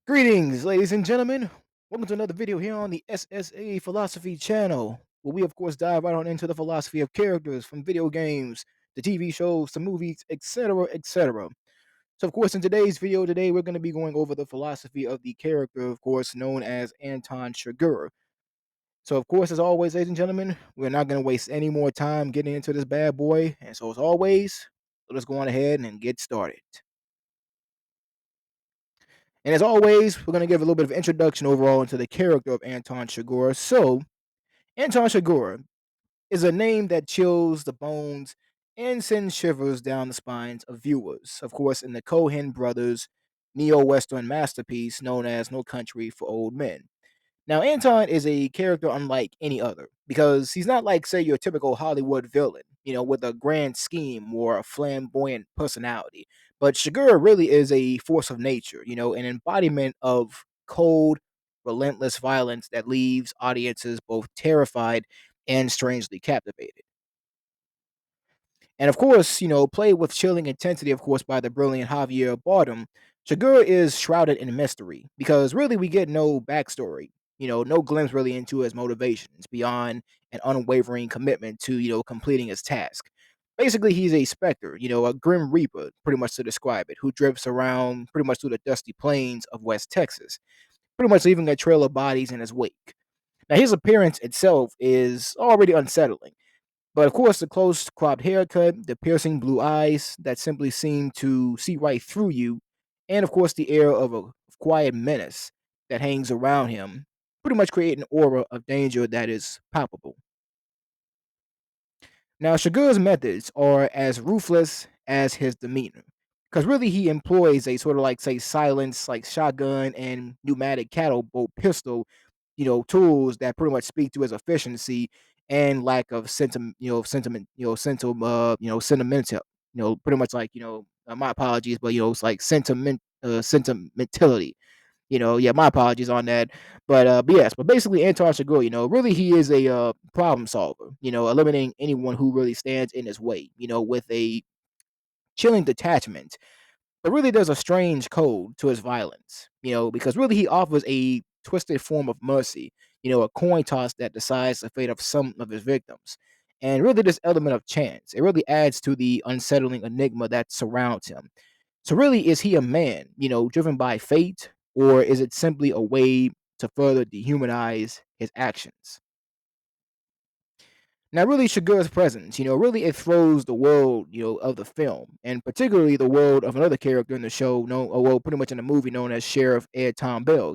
Greetings, ladies and gentlemen. Welcome to another video here on the SSA Philosophy channel, where we, of course, dive right on into the philosophy of characters from video games to TV shows to movies, etc., etc. So, of course, in today's video, we're going to be going over the philosophy of the character, of course, known as Anton Chigurh. So, of course, as always, ladies and gentlemen, we're not going to waste any more time getting into this bad boy. And so, as always, let us go on ahead and get started. And as always, we're going to give a little bit of introduction overall into the character of Anton Chigurh. So, Anton Chigurh is a name that chills the bones and sends shivers down the spines of viewers. Of course, in the Cohen brothers' neo-Western masterpiece known as No Country for Old Men. Now, Anton is a character unlike any other because he's not like, say, your typical Hollywood villain, with a grand scheme or a flamboyant personality. But Shigura really is a force of nature, an embodiment of cold, relentless violence that leaves audiences both terrified and strangely captivated. And of course, played with chilling intensity, of course, by the brilliant Javier Bardem, Chigurh is shrouded in mystery because really we get no backstory, no glimpse really into his motivations beyond an unwavering commitment to, completing his task. Basically, he's a specter, a grim reaper, pretty much to describe it, who drifts around pretty much through the dusty plains of West Texas, pretty much leaving a trail of bodies in his wake. Now, his appearance itself is already unsettling, but of course, the close cropped haircut, the piercing blue eyes that simply seem to see right through you, and of course, the air of a quiet menace that hangs around him, pretty much create an aura of danger that is palpable. Now, Shagur's methods are as ruthless as his demeanor, because really he employs a sort of like, say, silence, like shotgun and pneumatic cattle bolt pistol, tools that pretty much speak to his efficiency and lack of sentimental, pretty much like, my apologies, but it's like sentimentality. Yeah, my apologies on that. But yes, but basically Anton Chigurh, really he is a problem solver, eliminating anyone who really stands in his way, with a chilling detachment. But really there's a strange code to his violence, because really he offers a twisted form of mercy, a coin toss that decides the fate of some of his victims. And really this element of chance, it really adds to the unsettling enigma that surrounds him. So really, is he a man, driven by fate, or is it simply a way to further dehumanize his actions? Now, really, Shigur's presence, really it throws the world, of the film, and particularly the world of another character in the show, well, pretty much in the movie known as Sheriff Ed Tom Bell,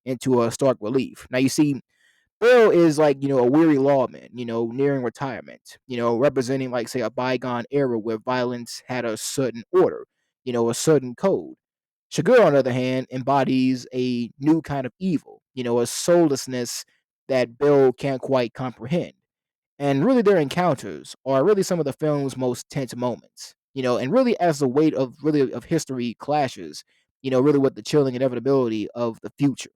into a stark relief. Now, you see, Bill is like, a weary lawman, nearing retirement, representing like say a bygone era where violence had a certain order, a certain code. Chigurh, on the other hand, embodies a new kind of evil, a soullessness that Bill can't quite comprehend. And really their encounters are really some of the film's most tense moments. And really as the weight of really of history clashes, really with the chilling inevitability of the future.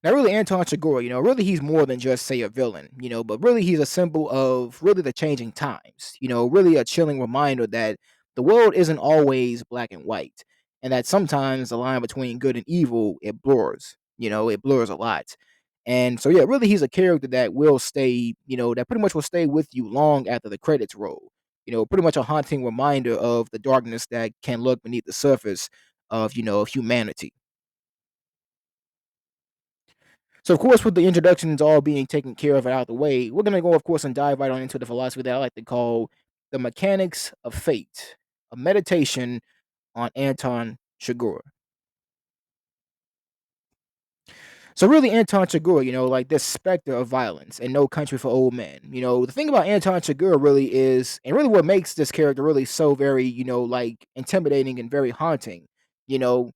Now, really, Anton Chigurh, really he's more than just say a villain, but really he's a symbol of really the changing times. Really a chilling reminder that the world isn't always black and white, and that sometimes the line between good and evil it blurs. It blurs a lot. And so, yeah, really, he's a character that will stay, that pretty much will stay with you long after the credits roll. Pretty much a haunting reminder of the darkness that can lurk beneath the surface of, of humanity. So, of course, with the introductions all being taken care of and out of the way, we're going to go, of course, and dive right on into the philosophy that I like to call the mechanics of fate, a meditation on Anton Chigurh. So, really, Anton Chigurh, like this specter of violence and no country for old men. The thing about Anton Chigurh really is, and really what makes this character really so very, like intimidating and very haunting, you know,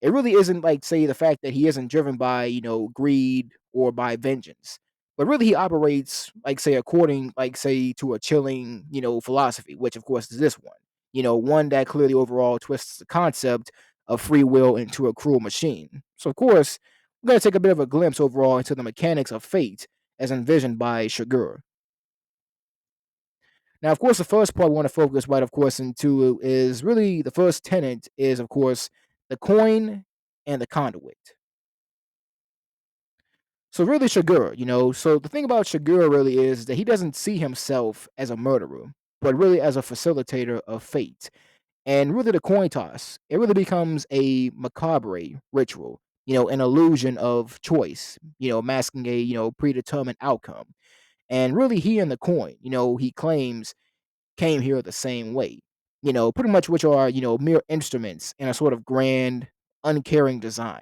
it really isn't like, say, the fact that he isn't driven by, greed or by vengeance, but really he operates like, say, according, like, say, to a chilling, philosophy, which of course is this one. One that clearly overall twists the concept of free will into a cruel machine. So of course, we're gonna take a bit of a glimpse overall into the mechanics of fate as envisioned by Chigurh. Now, of course, the first part we want to focus, right, of course, into is really the first tenet is, of course, the coin, and the conduit. So really Chigurh, so the thing about Chigurh really is that he doesn't see himself as a murderer, but really as a facilitator of fate. And really the coin toss, it really becomes a macabre ritual, an illusion of choice, masking a, predetermined outcome. And really he and the coin, he claims came here the same way. Pretty much which are, mere instruments in a sort of grand, uncaring design.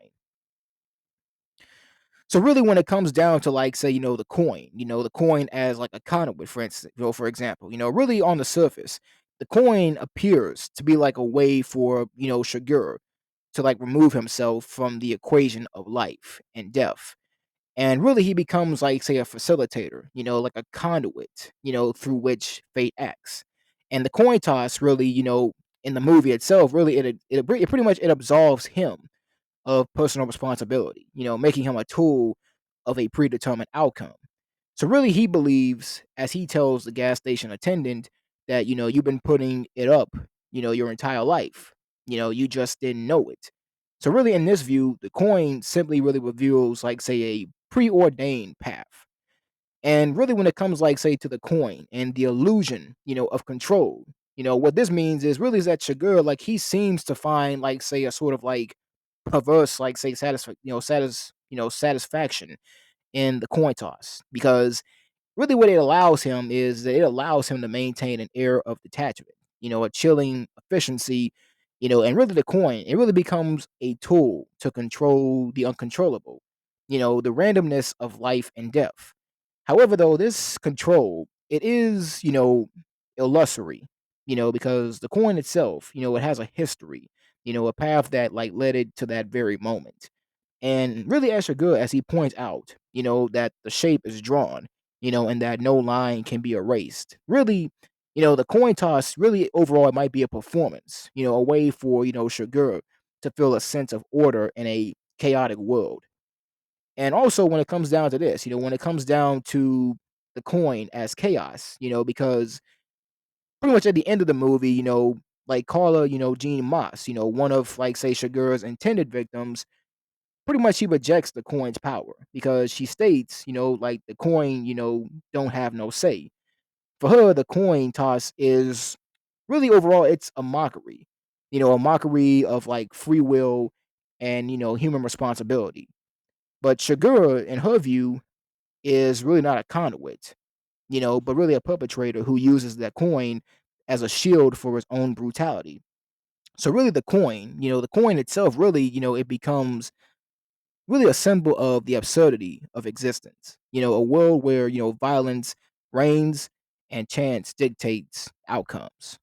So really when it comes down to like say, the coin as like a conduit, for instance, for example, really on the surface, the coin appears to be like a way for, Chigurh to like remove himself from the equation of life and death. And really he becomes like say a facilitator, like a conduit, through which fate acts. And the coin toss really, in the movie itself, really it pretty much it absolves him of personal responsibility, making him a tool of a predetermined outcome. So really he believes, as he tells the gas station attendant, that, you've been putting it up, your entire life. You just didn't know it. So really in this view, the coin simply really reveals like say a preordained path. And really when it comes like say to the coin and the illusion, of control, what this means is really is that Chigurh, like he seems to find like say a sort of like perverse like say satisfaction in the coin toss, because really what it allows him is that it allows him to maintain an air of detachment, a chilling efficiency, and really the coin, it really becomes a tool to control the uncontrollable, the randomness of life and death. However, though, this control, it is, illusory, because the coin itself, it has a history, a path that like led it to that very moment. And really, Asher Good, as he points out, that the shape is drawn, and that no line can be erased. Really, the coin toss, really overall, it might be a performance, a way for, Chigurh to feel a sense of order in a chaotic world. And also, when it comes down to this, when it comes down to the coin as chaos, because pretty much at the end of the movie, like Carla, Jean Moss, one of like say Chigurh's intended victims, pretty much she rejects the coin's power because she states, like the coin, don't have no say. For her, the coin toss is really overall it's a mockery. A mockery of like free will and, human responsibility. But Chigurh, in her view, is really not a conduit, but really a perpetrator who uses that coin as a shield for his own brutality. So really the coin itself really, it becomes really a symbol of the absurdity of existence. A world where, violence reigns and chance dictates outcomes.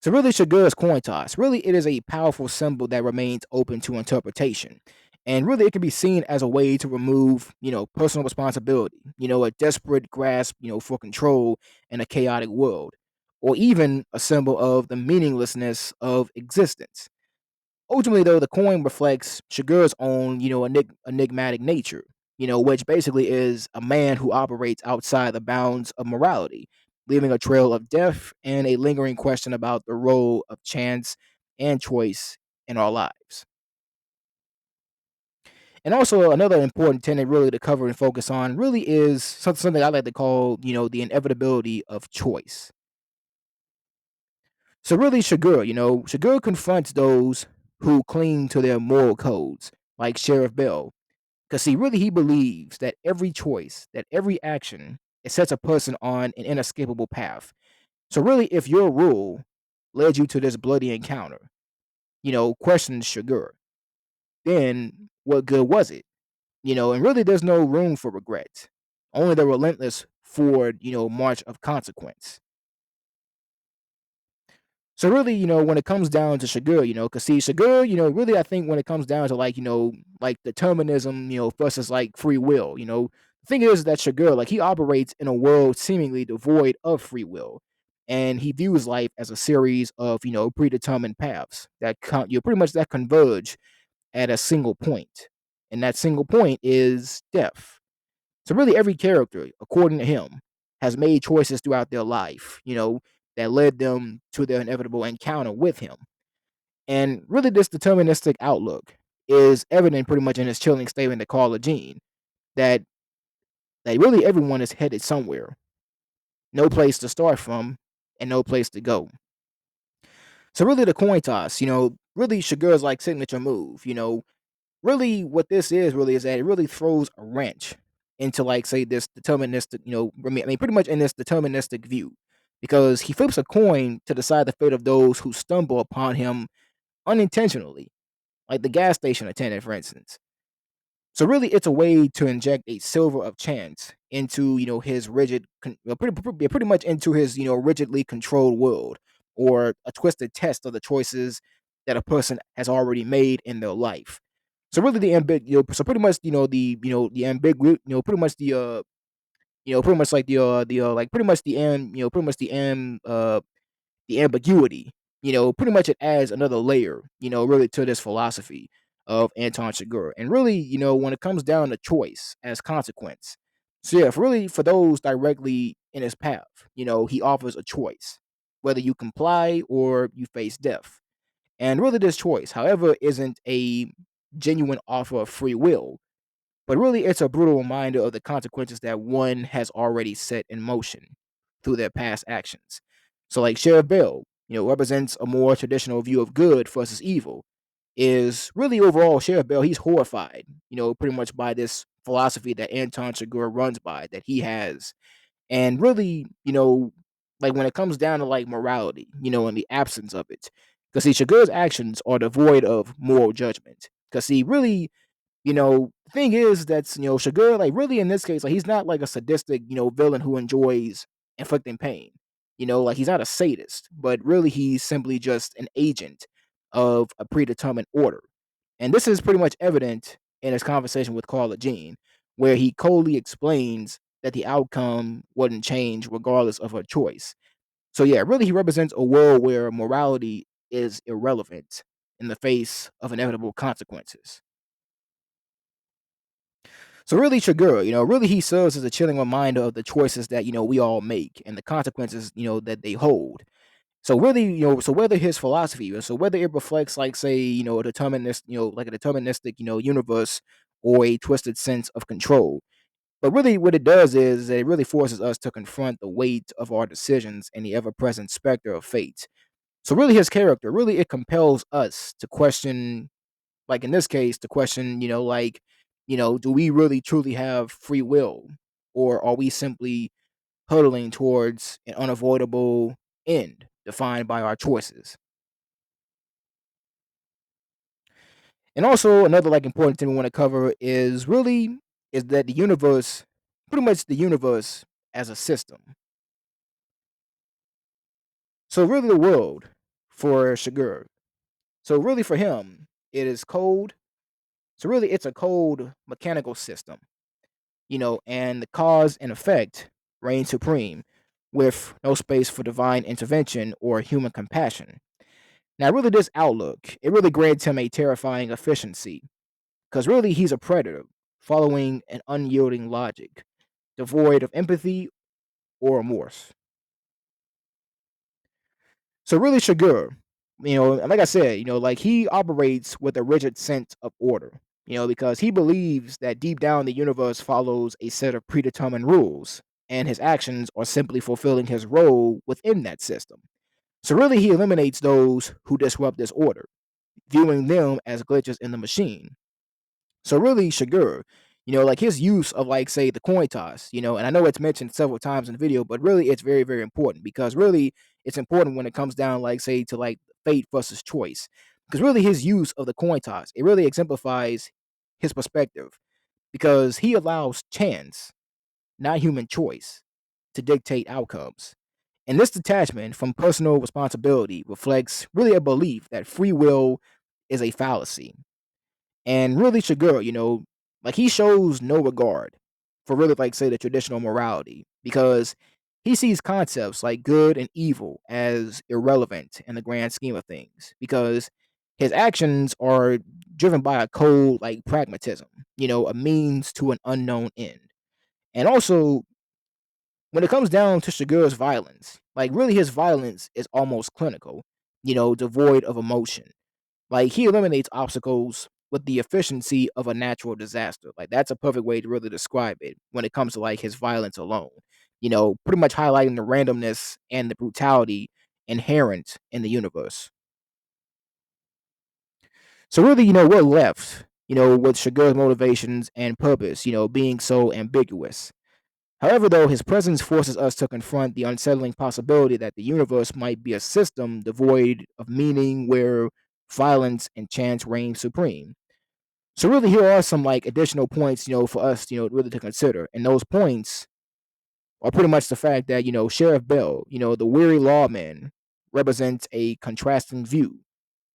So really Chagur's coin toss, really it is a powerful symbol that remains open to interpretation. And really it can be seen as a way to remove, personal responsibility, a desperate grasp, for control in a chaotic world, or even a symbol of the meaninglessness of existence. Ultimately, though, the coin reflects Chigurh's own, enigmatic nature, which basically is a man who operates outside the bounds of morality, leaving a trail of death and a lingering question about the role of chance and choice in our lives. And also, another important tenet, really, to cover and focus on, really is something I like to call, the inevitability of choice. So, really, Chigurh confronts those who cling to their moral codes, like Sheriff Bell. Because see, really, he believes that every choice, that every action, it sets a person on an inescapable path. So really, if your rule led you to this bloody encounter, questions Chigurh, then what good was it? And really, there's no room for regret, only the relentless forward, march of consequence. So really, when it comes down to Chigurh, because see, Chigurh, really, I think when it comes down to like, like determinism, versus like free will, the thing is that Chigurh, like, he operates in a world seemingly devoid of free will, and he views life as a series of, predetermined paths that pretty much that converge at a single point, and that single point is death. So really, every character, according to him, has made choices throughout their life, that led them to their inevitable encounter with him. And really, this deterministic outlook is evident pretty much in his chilling statement to Carla Jean that really everyone is headed somewhere, no place to start from, and no place to go. So really, the coin toss, really Chigurh's like signature move, really what this is really is that it really throws a wrench into like say this deterministic, I mean pretty much in this deterministic view, because he flips a coin to decide the fate of those who stumble upon him unintentionally, like the gas station attendant, for instance. So really, it's a way to inject a silver of chance into his rigid, pretty much into his rigidly controlled world, or a twisted test of the choices that a person has already made in their life. So really, so pretty much the ambiguous, pretty much pretty much like like pretty much pretty much the ambiguity, pretty much it adds another layer, really to this philosophy of Anton Chigurh. And really, when it comes down to choice as consequence. So yeah, for those directly in his path, he offers a choice, whether you comply or you face death. And really this choice, however, isn't a genuine offer of free will, but really it's a brutal reminder of the consequences that one has already set in motion through their past actions. So like Sheriff Bell, represents a more traditional view of good versus evil. Is really overall Sheriff Bell, he's horrified, pretty much by this philosophy that Anton Chigurh runs by, that he has. And really, like when it comes down to like morality, and the absence of it. Because see, Chigurh's actions are devoid of moral judgment. Because see, really, the thing is that Chigurh, like really in this case, like he's not like a sadistic, villain who enjoys inflicting pain. Like he's not a sadist, but really he's simply just an agent of a predetermined order. And this is pretty much evident in his conversation with Carla Jean, where he coldly explains that the outcome wouldn't change regardless of her choice. So yeah, really he represents a world where morality is irrelevant in the face of inevitable consequences. So really, Chigurh, really he serves as a chilling reminder of the choices that we all make and the consequences that they hold. So really, so whether his philosophy, so whether it reflects like say a determinist, like a deterministic universe, or a twisted sense of control, but really what it does is it really forces us to confront the weight of our decisions and the ever-present specter of fate. So really, his character, really, it compels us to question, like in this case, to question, like, do we really truly have free will, or are we simply hurtling towards an unavoidable end defined by our choices? And also, another like important thing we want to cover is that the universe, pretty much the universe as a system. So really, the world for Chigurh. So really, for him, it is cold. So really, it's a cold mechanical system, and the cause and effect reign supreme, with no space for divine intervention or human compassion. Now, really, this outlook, it really grants him a terrifying efficiency, because really he's a predator, following an unyielding logic, devoid of empathy or remorse. So really, Chigurh, like I said, like he operates with a rigid sense of order, because he believes that deep down the universe follows a set of predetermined rules, and his actions are simply fulfilling his role within that system. So really, he eliminates those who disrupt this order, viewing them as glitches in the machine. So really, Chigurh, like his use of like say the coin toss, and I know it's mentioned several times in the video, but really it's very, very important, because really it's important when it comes down like say to like fate versus choice. Because really his use of the coin toss, it really exemplifies his perspective, because he allows chance, not human choice, to dictate outcomes. And this detachment from personal responsibility reflects really a belief that free will is a fallacy. And really, Chigurh, like he shows no regard for really, like, say, the traditional morality, because he sees concepts like good and evil as irrelevant in the grand scheme of things, because his actions are driven by a cold, like, pragmatism, a means to an unknown end. And also, when it comes down to Chigurh's violence, like, really, his violence is almost clinical, devoid of emotion. Like he eliminates obstacles with the efficiency of a natural disaster. Like that's a perfect way to really describe it when it comes to like his violence alone. Pretty much highlighting the randomness and the brutality inherent in the universe. So really, we're left, with Chagur's motivations and purpose, being so ambiguous. However, though, his presence forces us to confront the unsettling possibility that the universe might be a system devoid of meaning where violence and chance reign supreme. So really here are some like additional points, for us, really to consider. And those points are pretty much the fact that, Sheriff Bell, the weary lawman, represents a contrasting view.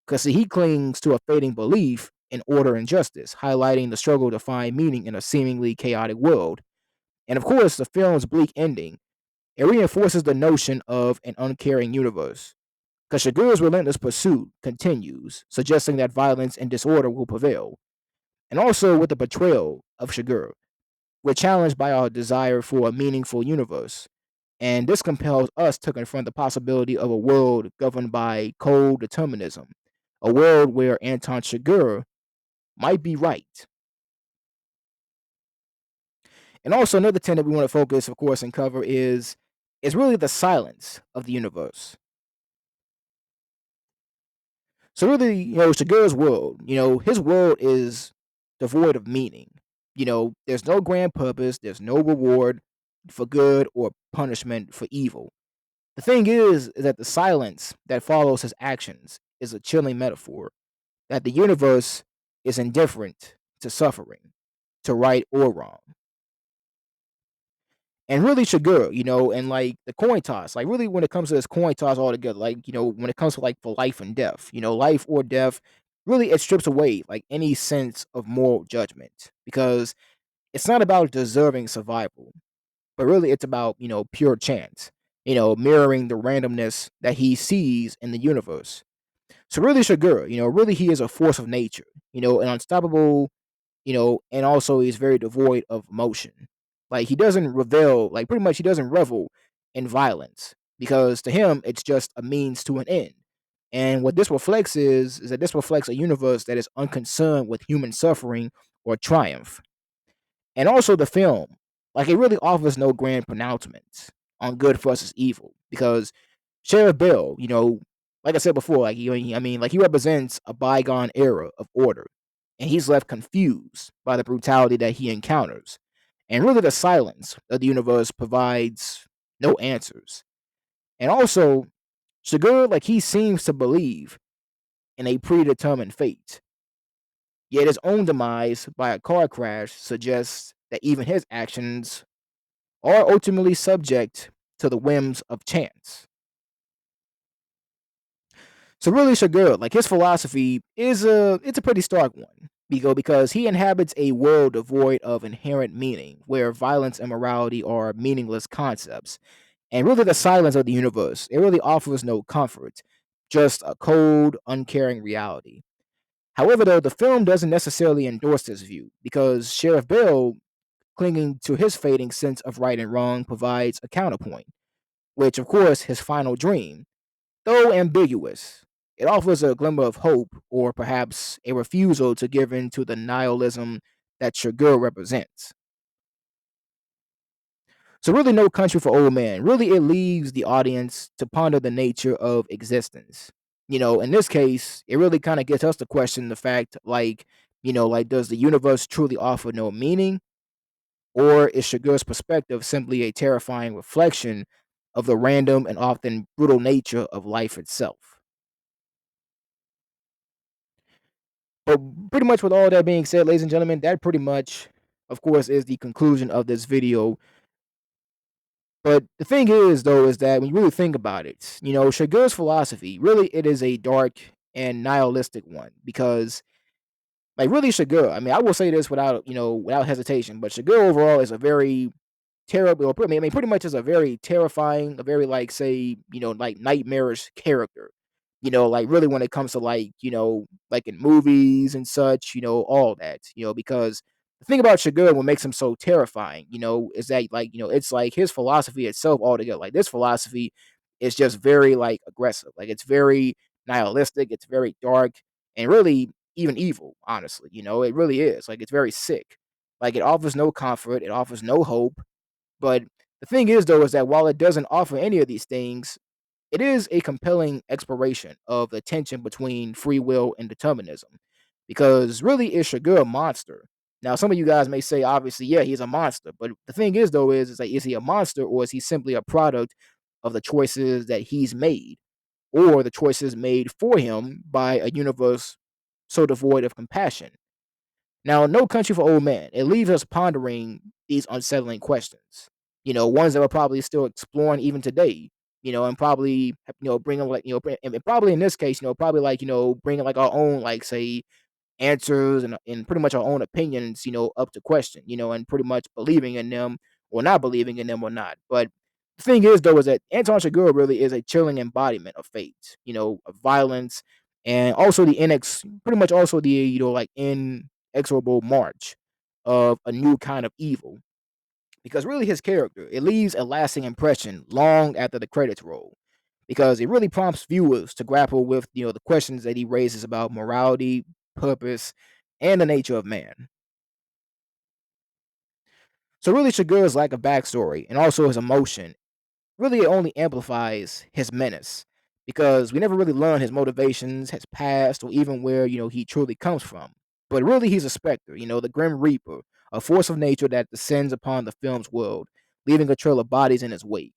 Because he clings to a fading belief in order and justice, highlighting the struggle to find meaning in a seemingly chaotic world. And of course, the film's bleak ending, it reinforces the notion of an uncaring universe. Because Chagur's relentless pursuit continues, suggesting that violence and disorder will prevail. And also with the betrayal of Chagurh, we're challenged by our desire for a meaningful universe. And this compels us to confront the possibility of a world governed by cold determinism, a world where Anton Chigurh might be right. And also another tenet we want to focus, of course, and cover is really the silence of the universe. So really, Chagurh's world, his world is devoid of meaning. There's no grand purpose, there's no reward for good or punishment for evil. The thing is that the silence that follows his actions is a chilling metaphor that the universe is indifferent to suffering, to right or wrong. And really Chigurh, and like the coin toss, like really when it comes to this coin toss altogether, like, when it comes to like for life and death, life or death, really it strips away like any sense of moral judgment because it's not about deserving survival, but really it's about, pure chance, mirroring the randomness that he sees in the universe. So really Chigurh, really he is a force of nature, an unstoppable, and also he's very devoid of emotion. Like he doesn't revel, like pretty much he doesn't revel in violence because to him it's just a means to an end. And what this reflects is that this reflects a universe that is unconcerned with human suffering or triumph. And also the film, like it really offers no grand pronouncements on good versus evil because Sheriff Bell, like I said before, like like he represents a bygone era of order, and he's left confused by the brutality that he encounters, and really the silence of the universe provides no answers. And also, Chigurh, like he seems to believe in a predetermined fate, yet his own demise by a car crash suggests that even his actions are ultimately subject to the whims of chance. So really Chagurh, like his philosophy is it's a pretty stark one. Because he inhabits a world devoid of inherent meaning, where violence and morality are meaningless concepts. And really the silence of the universe, it really offers no comfort, just a cold, uncaring reality. However, though, the film doesn't necessarily endorse this view, because Sheriff Bell, clinging to his fading sense of right and wrong, provides a counterpoint, which of course his final dream, though ambiguous, it offers a glimmer of hope or perhaps a refusal to give in to the nihilism that Chagurh represents. So, really, No Country for Old Men, really, it leaves the audience to ponder the nature of existence. In this case, it really kind of gets us to question the fact, like, like, does the universe truly offer no meaning? Or is Chagurh's perspective simply a terrifying reflection of the random and often brutal nature of life itself? But pretty much with all that being said, ladies and gentlemen, that pretty much, of course, is the conclusion of this video. But the thing is, though, is that when you really think about it, Chagur's philosophy, really, it is a dark and nihilistic one because, like, really, Chagurh, I mean, I will say this without, without hesitation, but Chagurh overall is a very terrible, I mean, pretty much is a very terrifying, a very, like, say, like, nightmarish character. Like, really when it comes to, like, like, in movies and such, all that, because the thing about Chagurh, what makes him so terrifying, is that, like, it's like his philosophy itself altogether. Like, this philosophy is just very, like, aggressive. Like, it's very nihilistic, it's very dark, and really even evil, honestly. It really is. Like, it's very sick. Like, it offers no comfort, it offers no hope. But the thing is, though, is that while it doesn't offer any of these things, it is a compelling exploration of the tension between free will and determinism. Because really, is Chigurh a monster? Now, some of you guys may say, obviously, yeah, he's a monster. But the thing is, though, is like, is he a monster, or is he simply a product of the choices that he's made, or the choices made for him by a universe so devoid of compassion? Now, No Country for Old Men, it leaves us pondering these unsettling questions. Ones that we're probably still exploring even today. And probably bringing like and probably in this case, probably like bringing like our own like say answers and pretty much our own opinions, up to question, and pretty much believing in them or not believing in them or not. But the thing is, though, is that Anton Chigurh really is a chilling embodiment of fate, of violence, and also pretty much also the like inexorable march of a new kind of evil. Because really, his character it leaves a lasting impression long after the credits roll. Because it really prompts viewers to grapple with the questions that he raises about morality, purpose, and the nature of man. So really, Chigurh's lack of backstory and also his emotion really it only amplifies his menace, because we never really learn his motivations, his past, or even where he truly comes from. But really, he's a specter, the Grim Reaper, a force of nature that descends upon the film's world, leaving a trail of bodies in his wake.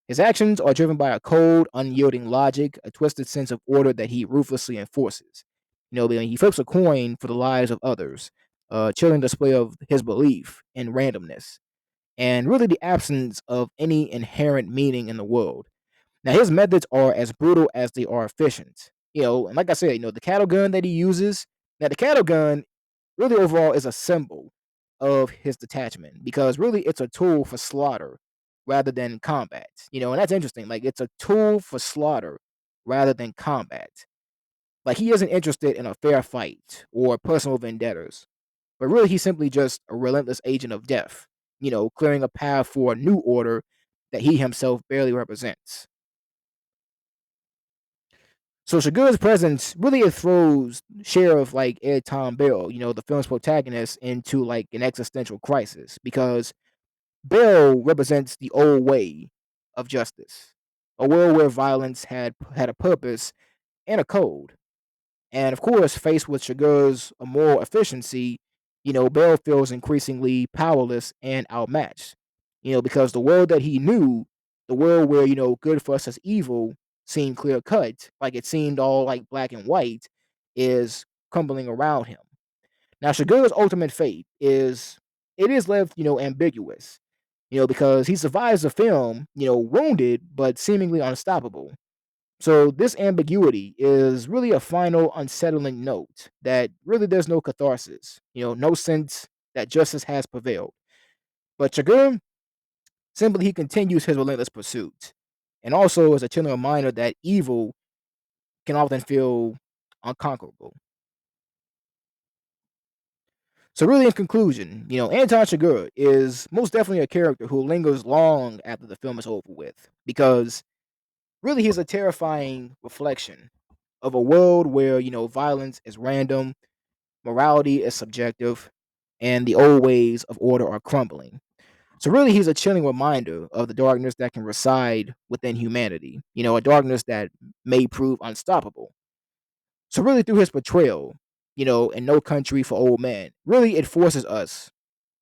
His actions are driven by a cold, unyielding logic, a twisted sense of order that he ruthlessly enforces. He flips a coin for the lives of others, a chilling display of his belief in randomness and really the absence of any inherent meaning in the world. Now, his methods are as brutal as they are efficient. And like I said, the cattle gun that he uses, now the cattle gun really overall is a symbol of his detachment, because really it's a tool for slaughter rather than combat. And that's interesting. Like, it's a tool for slaughter rather than combat. Like, he isn't interested in a fair fight or personal vendettas, but really he's simply just a relentless agent of death, clearing a path for a new order that he himself barely represents. So Chigurh's presence really it throws Sheriff like Ed Tom Bell, the film's protagonist, into like an existential crisis, because Bell represents the old way of justice, a world where violence had a purpose and a code. And of course, faced with Chigurh's moral efficiency, Bell feels increasingly powerless and outmatched. Because the world that he knew, the world where, good versus evil seemed clear cut, like it seemed all like black and white, is crumbling around him. Now, Chigurh's ultimate fate is left, ambiguous, because he survives the film, wounded but seemingly unstoppable. So this ambiguity is really a final unsettling note that really there's no catharsis, no sense that justice has prevailed. But Chagurn simply he continues his relentless pursuit, and also is a chilling reminder that evil can often feel unconquerable. So really, in conclusion, Anton Chigurh is most definitely a character who lingers long after the film is over with, because really he's a terrifying reflection of a world where violence is random, morality is subjective, and the old ways of order are crumbling. So really, he's a chilling reminder of the darkness that can reside within humanity. A darkness that may prove unstoppable. So really, through his portrayal, in No Country for Old Men, really it forces us,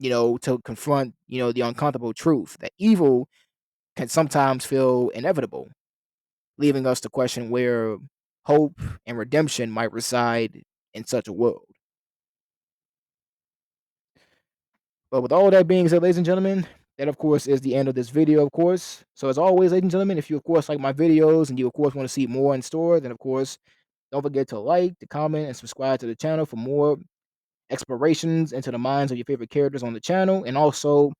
to confront, the uncomfortable truth that evil can sometimes feel inevitable, leaving us to question where hope and redemption might reside in such a world. But with all that being said, ladies and gentlemen, that of course is the end of this video, of course. So as always, ladies and gentlemen, if you of course like my videos and you of course want to see more in store, then of course don't forget to like, to comment, and subscribe to the channel for more explorations into the minds of your favorite characters on the channel, and also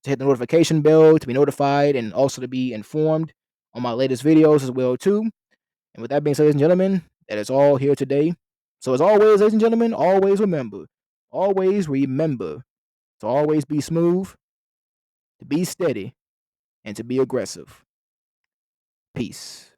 to hit the notification bell to be notified and also to be informed on my latest videos as well too. And with that being said, ladies and gentlemen, that is all here today. So as always, ladies and gentlemen, always remember to always be smooth, to be steady, and to be aggressive. Peace.